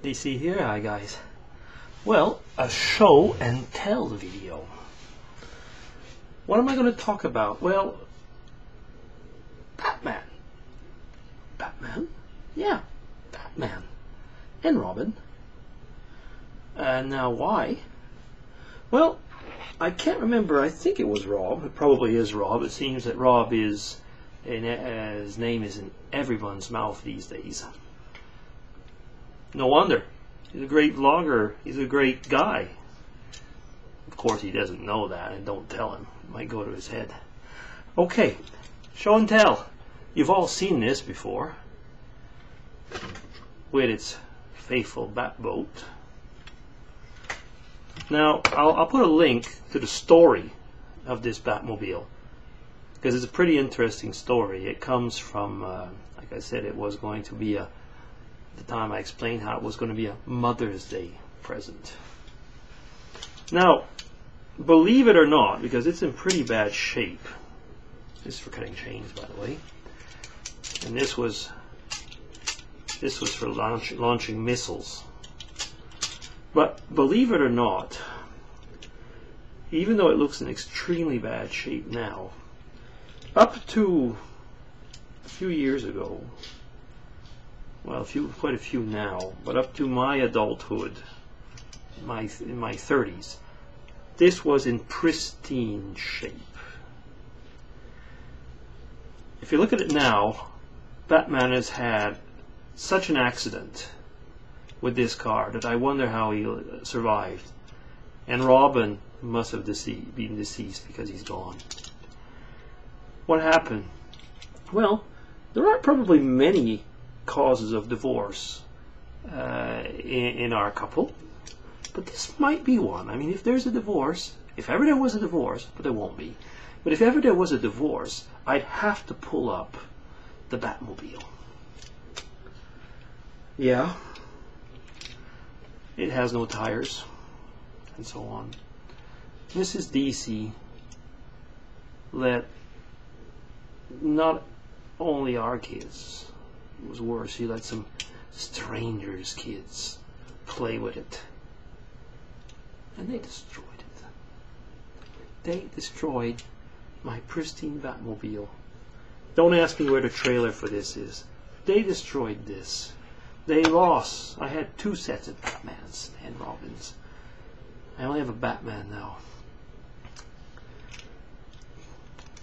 DC here. Hi guys. Well, a show and tell video. What am I going to talk about? Well, Batman. Batman? Yeah, Batman. And Robin. Now why? Well, I can't remember. I think it was Rob. It probably is Rob. It seems that Rob is, his name is in everyone's mouth these days. No wonder. He's a great vlogger. He's a great guy. Of course, he doesn't know that, and don't tell him. It might go to his head. Okay, show and tell. You've all seen this before, with its faithful bat boat. Now, I'll put a link to the story of this Batmobile, because it's a pretty interesting story. It comes from, like I said, it was going to be at the time I explained how it was going to be a Mother's Day present. Now, believe it or not, because it's in pretty bad shape. This is for cutting chains, by the way. And this was for launching missiles. But believe it or not, even though it looks in extremely bad shape now, up to a few years ago, well, quite a few now, but up to my adulthood, in my 30s, this was in pristine shape. If you look at it now, Batman has had such an accident with this car that I wonder how he survived. And Robin must have been deceased because he's gone. What happened? Well, there are probably many causes of divorce in our couple, but this might be one. I mean, if there's a divorce, if ever there was a divorce, but there won't be, but if ever there was a divorce, I'd have to pull up the Batmobile. Yeah, it has no tires and so on. Mrs. DC let not only our kids, it was worse, she let some strangers' kids play with it, and they destroyed it. They destroyed my pristine Batmobile. Don't ask me where the trailer for this is. They destroyed this. They lost. I had 2 sets of Batmans and Robins. I only have a Batman now.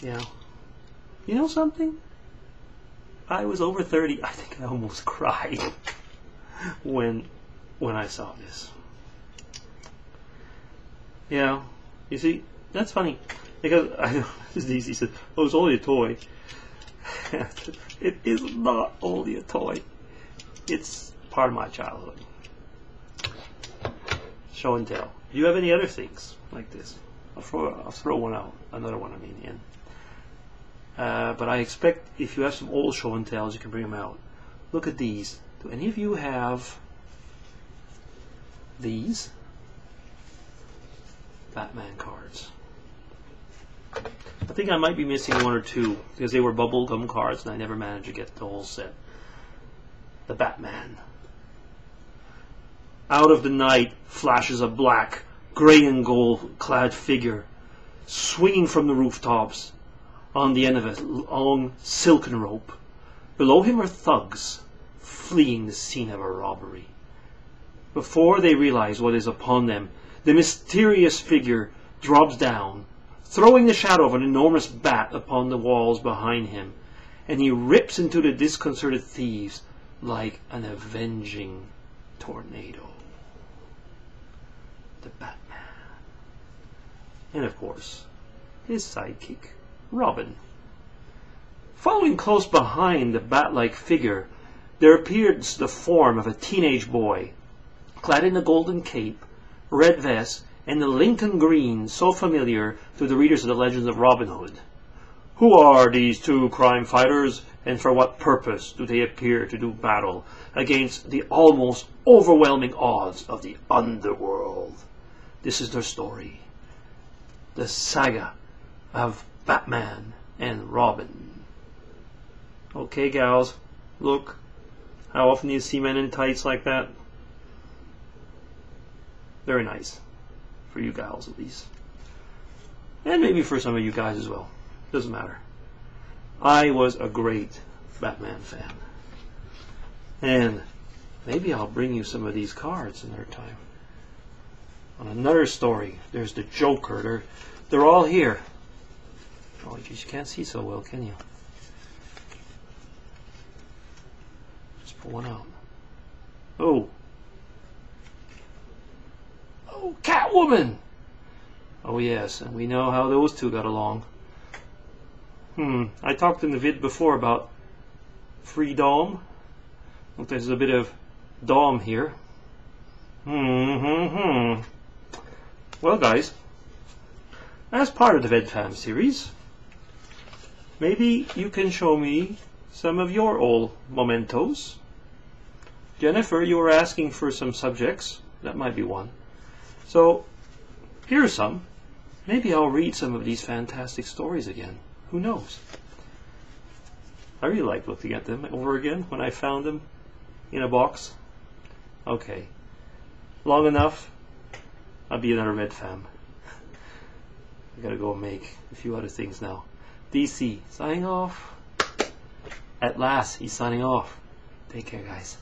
Yeah. You know something? I was over 30. I think I almost cried when I saw this. Yeah. You see, that's funny. Because I know DC said, "Oh, it's only a toy." It is not only a toy. It's part of my childhood. Show and tell. Do you have any other things like this? I'll throw one out. Another one, I mean, in. But I expect if you have some old show and tells, you can bring them out. Look at these. Do any of you have these Batman cards? I think I might be missing 1 or 2 because they were bubblegum cards and I never managed to get the whole set. The Batman. Out of the night flashes a black, gray and gold clad figure swinging from the rooftops on the end of a long silken rope. Below him are thugs fleeing the scene of a robbery. Before they realize what is upon them, the mysterious figure drops down, throwing the shadow of an enormous bat upon the walls behind him, and he rips into the disconcerted thieves like an avenging tornado. The Batman. And of course, his sidekick, Robin. Following close behind the bat-like figure, there appears the form of a teenage boy, clad in a golden cape, red vest, and the Lincoln green so familiar to the readers of the Legends of Robin Hood. Who are these 2 crime fighters, and for what purpose do they appear to do battle against the almost overwhelming odds of the underworld? This is their story. The saga of Batman and Robin. Okay, gals, look. How often do you see men in tights like that? Very nice. For you gals, at least. And maybe for some of you guys as well. Doesn't matter. I was a great Batman fan. And maybe I'll bring you some of these cards another time. On another story, there's the Joker. They're all here. Oh, geez, you can't see so well, can you? Just pull one out. Oh. Oh, Catwoman! Oh yes, and we know how those two got along. I talked in the vid before about free Dom. Look, there's a bit of Dom here. Well, guys, as part of the VEDFAM series, maybe you can show me some of your old mementos. Jennifer, you were asking for some subjects. That might be one. So, here's some. Maybe I'll read some of these fantastic stories again. Who knows? I really like looking at them over again when I found them in a box. Okay. Long enough. I'll be another VEDFAM. I gotta go and make a few other things now. DC, signing off. At last, he's signing off. Take care, guys.